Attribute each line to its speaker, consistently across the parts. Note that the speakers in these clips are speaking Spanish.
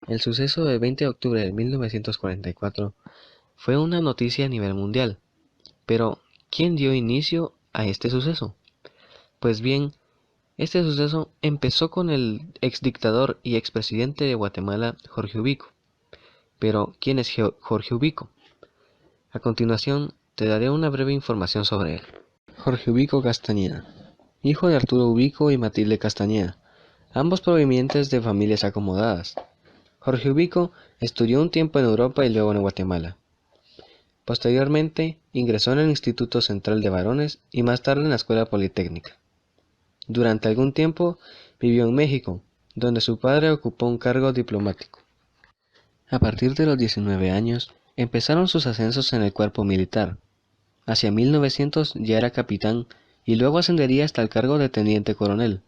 Speaker 1: El suceso del 20 de octubre de 1944 fue una noticia a nivel mundial. Pero, ¿quién dio inicio a este suceso? Pues bien, este suceso empezó con el exdictador y expresidente de Guatemala, Jorge Ubico. Pero, ¿quién es Jorge Ubico? A continuación, te daré una breve información sobre él. Jorge Ubico Castañeda, hijo de Arturo Ubico y Matilde Castañeda, ambos provenientes de familias acomodadas. Jorge Ubico estudió un tiempo en Europa y luego en Guatemala. Posteriormente, ingresó en el Instituto Central de Varones y más tarde en la Escuela Politécnica. Durante algún tiempo vivió en México, donde su padre ocupó un cargo diplomático. A partir de los 19 años, empezaron sus ascensos en el cuerpo militar. Hacia 1900 ya era capitán y luego ascendería hasta el cargo de teniente coronel.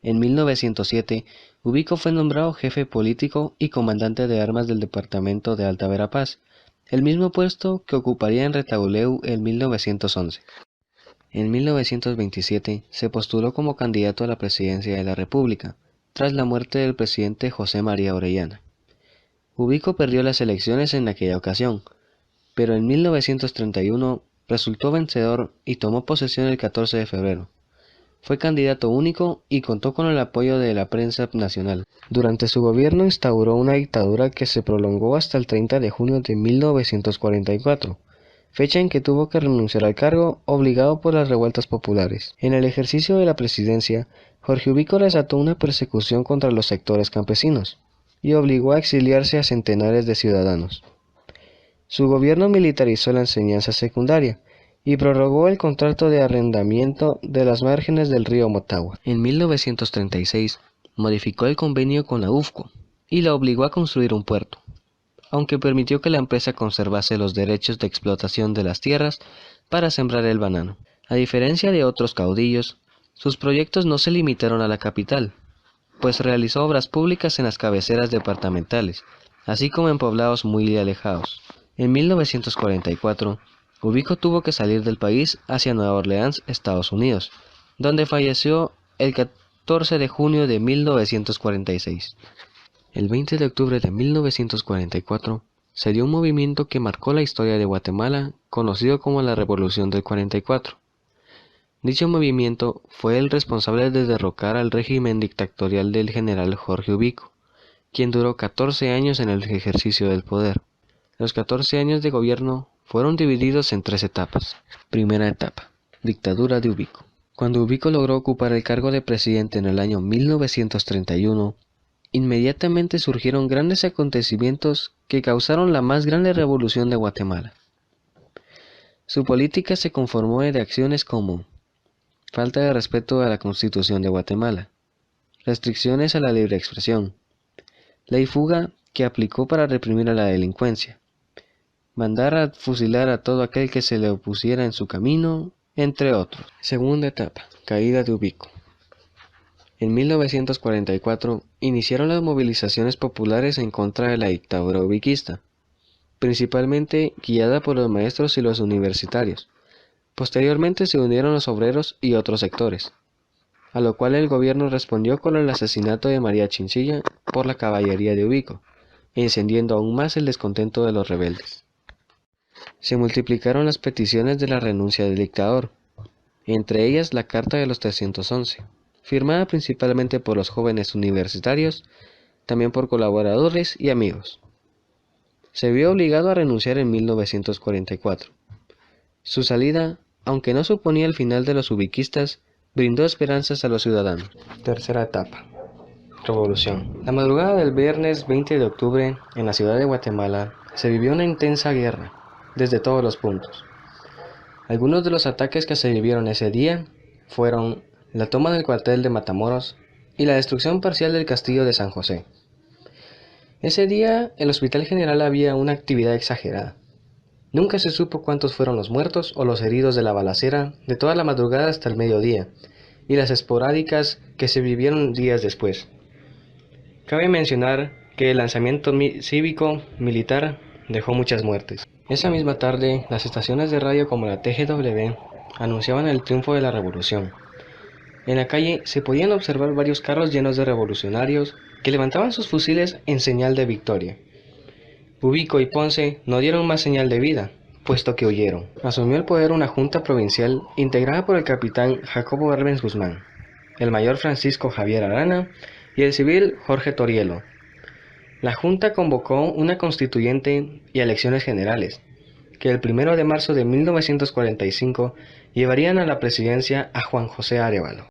Speaker 1: En 1907, Ubico fue nombrado jefe político y comandante de armas del departamento de Alta Verapaz, el mismo puesto que ocuparía en Retauleu en 1911. En 1927 se postuló como candidato a la presidencia de la República, tras la muerte del presidente José María Orellana. Ubico perdió las elecciones en aquella ocasión, pero en 1931 resultó vencedor y tomó posesión el 14 de febrero. Fue candidato único y contó con el apoyo de la prensa nacional. Durante su gobierno instauró una dictadura que se prolongó hasta el 30 de junio de 1944, fecha en que tuvo que renunciar al cargo obligado por las revueltas populares. En el ejercicio de la presidencia, Jorge Ubico desató una persecución contra los sectores campesinos y obligó a exiliarse a centenares de ciudadanos. Su gobierno militarizó la enseñanza secundaria y prorrogó el contrato de arrendamiento de las márgenes del río Motagua. En 1936 modificó el convenio con la UFCO y la obligó a construir un puerto, aunque permitió que la empresa conservase los derechos de explotación de las tierras para sembrar el banano. A diferencia de otros caudillos, sus proyectos no se limitaron a la capital, pues realizó obras públicas en las cabeceras departamentales, así como en poblados muy alejados. En 1944, Ubico tuvo que salir del país hacia Nueva Orleans, Estados Unidos, donde falleció el 14 de junio de 1946. El 20 de octubre de 1944 se dio un movimiento que marcó la historia de Guatemala, conocido como la Revolución del 44. Dicho movimiento fue el responsable de derrocar al régimen dictatorial del general Jorge Ubico, quien duró 14 años en el ejercicio del poder. Los 14 años de gobierno fueron divididos en 3 etapas. Primera etapa: dictadura de Ubico. Cuando Ubico logró ocupar el cargo de presidente en el año 1931, inmediatamente surgieron grandes acontecimientos que causaron la más grande revolución de Guatemala. Su política se conformó de acciones como falta de respeto a la Constitución de Guatemala, restricciones a la libre expresión, ley fuga que aplicó para reprimir a la delincuencia, mandar a fusilar a todo aquel que se le opusiera en su camino, entre otros. Segunda etapa: caída de Ubico. En 1944 iniciaron las movilizaciones populares en contra de la dictadura ubiquista, principalmente guiada por los maestros y los universitarios. Posteriormente se unieron los obreros y otros sectores, a lo cual el gobierno respondió con el asesinato de María Chinchilla por la caballería de Ubico, encendiendo aún más el descontento de los rebeldes. Se multiplicaron las peticiones de la renuncia del dictador, entre ellas la Carta de los 311, firmada principalmente por los jóvenes universitarios, también por colaboradores y amigos. Se vio obligado a renunciar en 1944. Su salida, aunque no suponía el final de los ubiquistas, brindó esperanzas a los ciudadanos. Tercera etapa: revolución. La madrugada del viernes 20 de octubre, en la ciudad de Guatemala, se vivió una intensa guerra, desde todos los puntos. Algunos de los ataques que se vivieron ese día fueron la toma del cuartel de Matamoros y la destrucción parcial del castillo de San José. Ese día, en el Hospital General había una actividad exagerada. Nunca se supo cuántos fueron los muertos o los heridos de la balacera de toda la madrugada hasta el mediodía, y las esporádicas que se vivieron días después. Cabe mencionar que el lanzamiento cívico-militar dejó muchas muertes. Esa misma tarde, las estaciones de radio como la TGW anunciaban el triunfo de la revolución. En la calle se podían observar varios carros llenos de revolucionarios que levantaban sus fusiles en señal de victoria. Ubico y Ponce no dieron más señal de vida, puesto que huyeron. Asumió el poder una junta provincial integrada por el capitán Jacobo Arbenz Guzmán, el mayor Francisco Javier Arana y el civil Jorge Torielo. La junta convocó una constituyente y elecciones generales, que el 1 de marzo de 1945 llevarían a la presidencia a Juan José Arévalo.